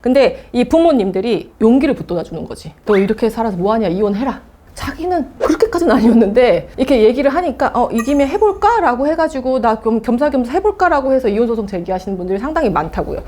근데 이 부모님들이 용기를 북돋아 주는 거지. 너 이렇게 살아서 뭐하냐, 이혼해라. 자기는 그렇게까지는 아니었는데 이렇게 얘기를 하니까 이 김에 해볼까? 라고 해가지고 나 겸사겸사 해볼까? 라고 해서 이혼소송 제기하시는 분들이 상당히 많다고요.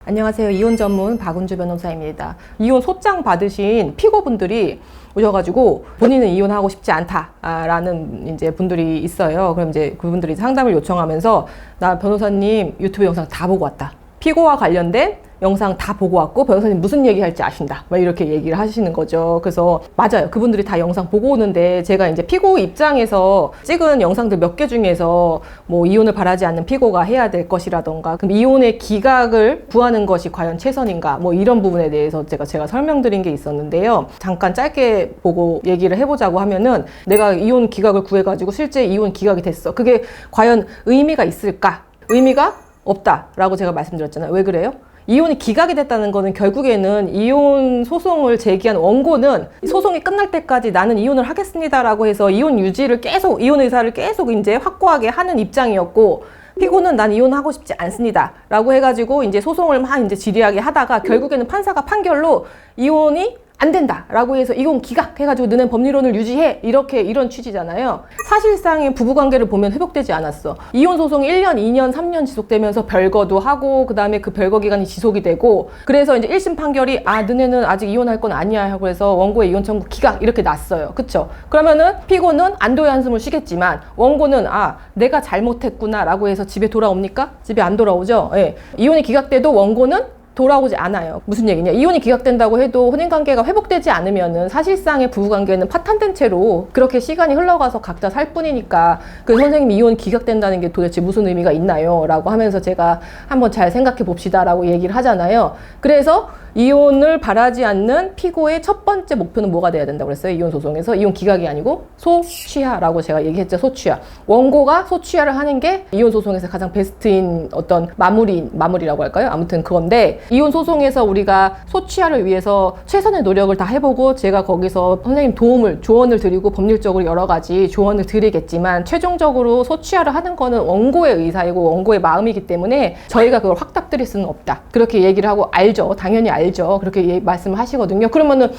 안녕하세요. 이혼 전문 박은주 변호사입니다. 이혼 소장 받으신 피고분들이 오셔가지고 본인은 이혼하고 싶지 않다라는 이제 분들이 있어요. 그럼 이제 그분들이 상담을 요청하면서 나 변호사님 유튜브 영상 다 보고 왔다. 피고와 관련된 영상 다 보고 왔고 변호사님 무슨 얘기 할지 아신다. 막 이렇게 얘기를 하시는 거죠. 그래서 맞아요. 그분들이 다 영상 보고 오는데 제가 이제 피고 입장에서 찍은 영상들 몇 개 중에서 뭐 이혼을 바라지 않는 피고가 해야 될 것이라던가 그럼 이혼의 기각을 구하는 것이 과연 최선인가 뭐 이런 부분에 대해서 제가 설명드린 게 있었는데요. 잠깐 짧게 보고 얘기를 해보자고 하면은 내가 이혼 기각을 구해가지고 실제 이혼 기각이 됐어. 그게 과연 의미가 있을까? 의미가 없다라고 제가 말씀드렸잖아요. 왜 그래요? 이혼이 기각이 됐다는 거는 결국에는 이혼 소송을 제기한 원고는 소송이 끝날 때까지 나는 이혼을 하겠습니다라고 해서 이혼 유지를 계속, 이혼 의사를 계속 이제 확고하게 하는 입장이었고, 피고는 난 이혼하고 싶지 않습니다 라고 해가지고 이제 소송을 막 이제 지리하게 하다가 결국에는 판사가 판결로 이혼이 안 된다 라고 해서 이혼 기각해가지고 너는 법리론을 유지해 이런 취지잖아요. 사실상의 부부관계를 보면 회복되지 않았어. 이혼소송이 1년, 2년, 3년 지속되면서 별거도 하고 그 다음에 그 별거 기간이 지속이 되고 그래서 이제 1심 판결이 너네는 아직 이혼할 건 아니야 하고 해서 원고의 이혼 청구 기각 이렇게 났어요. 그쵸? 그러면은 피고는 안도의 한숨을 쉬겠지만 원고는 내가 잘못했구나 라고 해서 집에 돌아옵니까? 집에 안 돌아오죠? 예. 이혼이 기각돼도 원고는 돌아오지 않아요. 무슨 얘기냐? 이혼이 기각된다고 해도 혼인관계가 회복되지 않으면은 사실상의 부부관계는 파탄된 채로 그렇게 시간이 흘러가서 각자 살 뿐이니까 그 선생님이 이혼이 기각된다는 게 도대체 무슨 의미가 있나요? 라고 하면서 제가 한번 잘 생각해 봅시다 라고 얘기를 하잖아요. 그래서 이혼을 바라지 않는 피고의 첫 번째 목표는 뭐가 돼야 된다고 그랬어요? 이혼 소송에서 이혼 기각이 아니고 소취하라고 제가 얘기했죠. 소취하. 원고가 소취하를 하는 게 이혼 소송에서 가장 베스트인 어떤 마무리라고 할까요? 아무튼 그건데 이혼 소송에서 우리가 소취하를 위해서 최선의 노력을 다 해보고 제가 거기서 선생님 조언을 드리고 법률적으로 여러 가지 조언을 드리겠지만 최종적으로 소취하를 하는 거는 원고의 의사이고 원고의 마음이기 때문에 저희가 그걸 확답드릴 수는 없다. 그렇게 얘기를 하고 알죠. 당연히 알죠. 그렇게 말씀을 하시거든요. 그러면은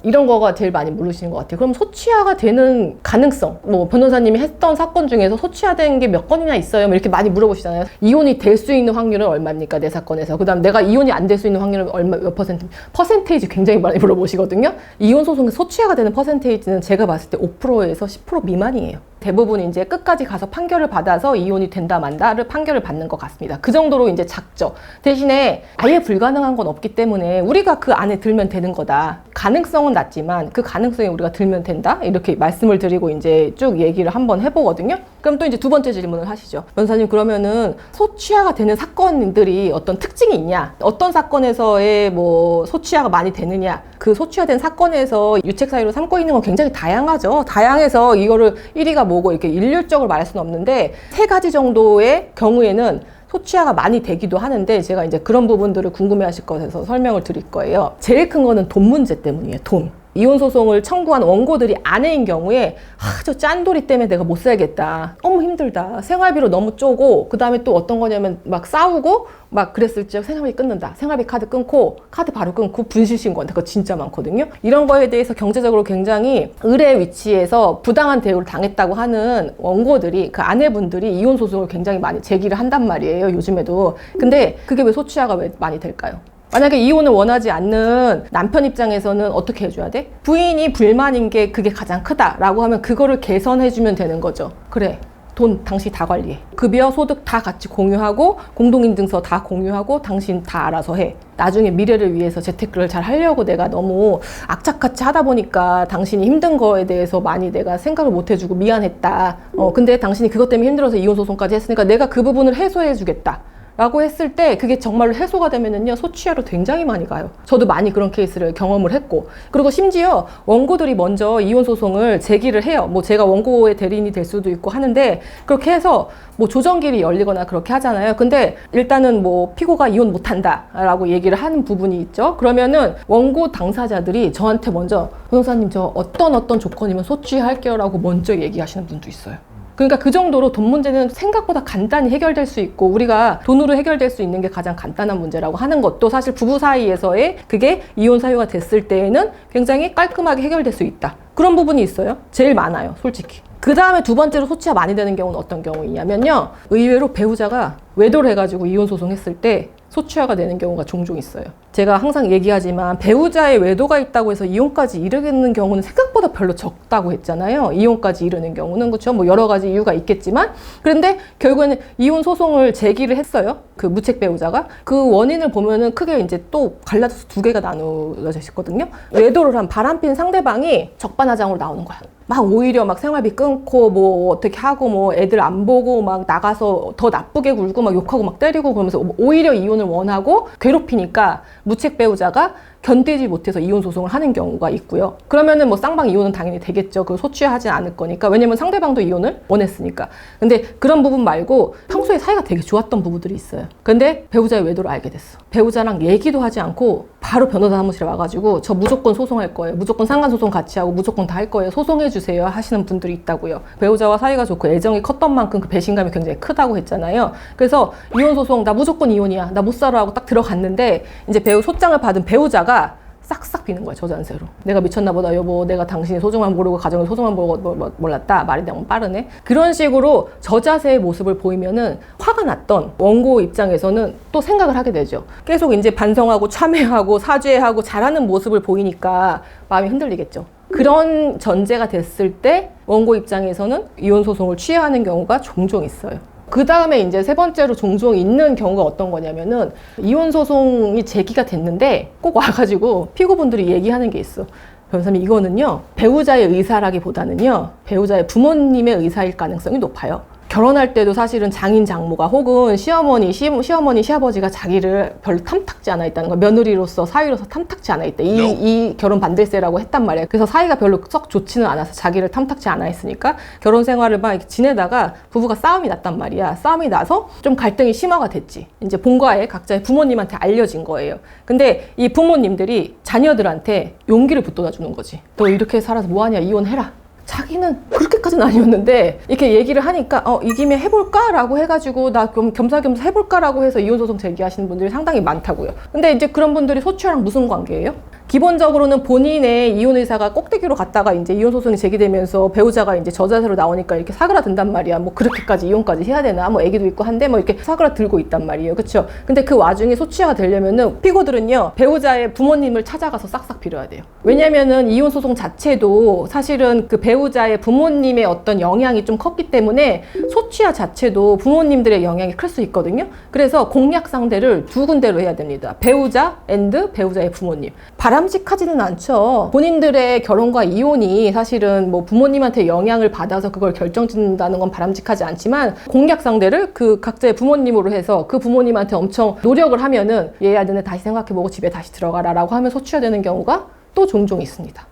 이런 거가 제일 많이 물으시는 것 같아요. 그럼 소취하가 되는 가능성, 뭐 변호사님이 했던 사건 중에서 소취하된 게 몇 건이나 있어요? 뭐 이렇게 많이 물어보시잖아요. 이혼이 될 수 있는 확률은 얼마입니까? 내 사건에서. 그 다음 내가 이혼이 안 될 수 있는 확률은 몇 퍼센트? 퍼센테이지 굉장히 많이 물어보시거든요. 이혼 소송에 소취하가 되는 퍼센테이지는 제가 봤을 때 5%에서 10% 미만이에요. 대부분 이제 끝까지 가서 판결을 받아서 이혼이 된다 만다를 판결을 받는 것 같습니다. 그 정도로 이제 작죠. 대신에 아예 불가능한 건 없기 때문에 우리가 그 안에 들면 되는 거다. 가능성은 낮지만 그 가능성에 우리가 들면 된다. 이렇게 말씀을 드리고 이제 쭉 얘기를 한번 해보거든요. 그럼 또 이제 두 번째 질문을 하시죠. 변호사님 그러면은 소취하가 되는 사건들이 어떤 특징이 있냐? 어떤 사건에서의 뭐 소취하가 많이 되느냐? 그 소취화된 사건에서 유책 사유로 삼고 있는 건 굉장히 다양하죠. 다양해서 이거를 1위가 뭐고 이렇게 일률적으로 말할 수는 없는데 3가지 정도의 경우에는 소취하가 많이 되기도 하는데 제가 이제 그런 부분들을 궁금해하실 것에서 설명을 드릴 거예요. 제일 큰 거는 돈 문제 때문이에요. 돈. 이혼 소송을 청구한 원고들이 아내인 경우에 저 짠돌이 때문에 내가 못 살겠다. 너무 힘들다. 생활비로 너무 쪼고 그 다음에 또 어떤 거냐면 막 싸우고 막 그랬을 적 생활비 끊는다. 생활비 카드 끊고 카드 바로 끊고 분실 신고한다. 그거 진짜 많거든요. 이런 거에 대해서 경제적으로 굉장히 을의 위치에서 부당한 대우를 당했다고 하는 원고들이 그 아내분들이 이혼 소송을 굉장히 많이 제기를 한단 말이에요. 요즘에도. 근데 그게 왜 소취하가 왜 많이 될까요? 만약에 이혼을 원하지 않는 남편 입장에서는 어떻게 해줘야 돼? 부인이 불만인 게 그게 가장 크다라고 하면 그거를 개선해주면 되는 거죠. 그래. 돈 당신이 다 관리해. 급여, 소득 다 같이 공유하고 공동인증서 다 공유하고 당신 다 알아서 해. 나중에 미래를 위해서 재테크를 잘 하려고 내가 너무 악착같이 하다 보니까 당신이 힘든 거에 대해서 많이 내가 생각을 못 해주고 미안했다. 근데 당신이 그것 때문에 힘들어서 이혼소송까지 했으니까 내가 그 부분을 해소해 주겠다. 라고 했을 때 그게 정말로 해소가 되면은요 소취하로 굉장히 많이 가요. 저도 많이 그런 케이스를 경험을 했고 그리고 심지어 원고들이 먼저 이혼 소송을 제기를 해요. 뭐 제가 원고의 대리인이 될 수도 있고 하는데 그렇게 해서 뭐 조정길이 열리거나 그렇게 하잖아요. 근데 일단은 뭐 피고가 이혼 못한다 라고 얘기를 하는 부분이 있죠. 그러면은 원고 당사자들이 저한테 먼저 변호사님 저 어떤 조건이면 소취할게요 라고 먼저 얘기하시는 분도 있어요. 그러니까 그 정도로 돈 문제는 생각보다 간단히 해결될 수 있고 우리가 돈으로 해결될 수 있는 게 가장 간단한 문제라고 하는 것도 사실 부부 사이에서의 그게 이혼 사유가 됐을 때에는 굉장히 깔끔하게 해결될 수 있다. 그런 부분이 있어요. 제일 많아요, 솔직히. 그 다음에 두 번째로 소치가 많이 되는 경우는 어떤 경우이냐면요. 의외로 배우자가 외도를 해가지고 이혼 소송했을 때 소취화가 되는 경우가 종종 있어요. 제가 항상 얘기하지만 배우자의 외도가 있다고 해서 이혼까지 이르는 경우는 생각보다 별로 적다고 했잖아요. 이혼까지 이르는 경우는 그렇죠. 뭐 여러 가지 이유가 있겠지만 그런데 결국에는 이혼 소송을 제기를 했어요. 그 무책 배우자가. 그 원인을 보면은 크게 이제 또 갈라져서 두 개가 나누어져 있거든요. 외도를 한 바람핀 상대방이 적반하장으로 나오는 거야. 막 오히려 막 생활비 끊고 뭐 어떻게 하고 뭐 애들 안 보고 막 나가서 더 나쁘게 굴고 막 욕하고 막 때리고 그러면서 오히려 이혼을 원하고 괴롭히니까 무책 배우자가 견디지 못해서 이혼 소송을 하는 경우가 있고요. 그러면은 뭐 쌍방 이혼은 당연히 되겠죠. 그 소취하진 않을 거니까. 왜냐면 상대방도 이혼을 원했으니까. 근데 그런 부분 말고 평소에 사이가 되게 좋았던 부부들이 있어요. 근데 배우자의 외도를 알게 됐어. 배우자랑 얘기도 하지 않고 바로 변호사 사무실에 와가지고 저 무조건 소송할 거예요. 무조건 상간소송 같이 하고 무조건 다 할 거예요. 소송해 주세요 하시는 분들이 있다고요. 배우자와 사이가 좋고 애정이 컸던 만큼 그 배신감이 굉장히 크다고 했잖아요. 그래서 이혼 소송 나 무조건 이혼이야. 나 못 살아 하고 딱 들어갔는데 이제 소장을 받은 배우자가 싹싹 비는 거야, 저 잔세로. 내가 미쳤나 보다, 여보. 내가 당신이 소중함 모르고 가정의 소중함 모르고 몰랐다. 말이 너무 빠르네. 그런 식으로 저 자세의 모습을 보이면은 화가 났던 원고 입장에서는 또 생각을 하게 되죠. 계속 이제 반성하고 참회하고 사죄하고 잘하는 모습을 보이니까 마음이 흔들리겠죠. 그런 전제가 됐을 때 원고 입장에서는 이혼 소송을 취하하는 경우가 종종 있어요. 그 다음에 이제 세 번째로 종종 있는 경우가 어떤 거냐면은 이혼 소송이 제기가 됐는데 꼭 와가지고 피고분들이 얘기하는 게 있어. 변호사님, 이거는요 배우자의 의사라기보다는요 배우자의 부모님의 의사일 가능성이 높아요. 결혼할 때도 사실은 장인 장모가 혹은 시어머니, 시아버지가 자기를 별로 탐탁지 않아 있다는 거, 며느리로서 사위로서 탐탁지 않아 있다. 이 결혼 반대세라고 했단 말이에요. 그래서 사이가 별로 썩 좋지는 않아서 자기를 탐탁지 않아 있으니까 결혼 생활을 막 이렇게 지내다가 부부가 싸움이 났단 말이야. 싸움이 나서 좀 갈등이 심화가 됐지. 이제 본가에 각자의 부모님한테 알려진 거예요. 근데 이 부모님들이 자녀들한테 용기를 북돋아 주는 거지. 너 이렇게 살아서 뭐하냐, 이혼해라. 자기는 그렇게까지는 아니었는데 이렇게 얘기를 하니까 이 김에 해볼까? 라고 해가지고 나 겸사겸사 해볼까? 라고 해서 이혼소송 제기하시는 분들이 상당히 많다고요. 근데 이제 그런 분들이 소취랑 무슨 관계예요? 기본적으로는 본인의 이혼 의사가 꼭대기로 갔다가 이제 이혼 소송이 제기되면서 배우자가 이제 저자세로 나오니까 이렇게 사그라든단 말이야. 뭐 그렇게까지 이혼까지 해야 되나? 뭐 애기도 있고 한데 뭐 이렇게 사그라들고 있단 말이에요. 그렇죠? 근데 그 와중에 소취가 되려면은 피고들은요 배우자의 부모님을 찾아가서 싹싹 빌어야 돼요. 왜냐면은 이혼 소송 자체도 사실은 그 배우자의 부모님의 어떤 영향이 좀 컸기 때문에 소취와 자체도 부모님들의 영향이 클 수 있거든요. 그래서 공략 상대를 두 군데로 해야 됩니다. 배우자 앤드 배우자의 부모님. 바람직하지는 않죠. 본인들의 결혼과 이혼이 사실은 뭐 부모님한테 영향을 받아서 그걸 결정짓는다는 건 바람직하지 않지만 공략 상대를 그 각자의 부모님으로 해서 그 부모님한테 엄청 노력을 하면은 얘야 너네 다시 생각해보고 집에 다시 들어가라 라고 하면 소취화되는 경우가 또 종종 있습니다.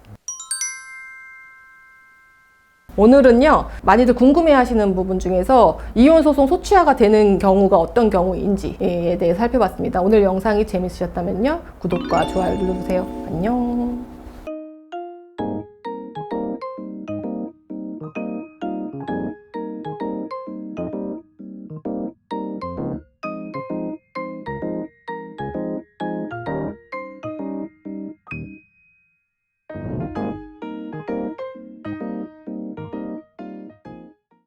오늘은요 많이들 궁금해하시는 부분 중에서 이혼소송 소취화가 되는 경우가 어떤 경우인지에 대해 살펴봤습니다. 오늘 영상이 재밌으셨다면요 구독과 좋아요 눌러주세요. 안녕.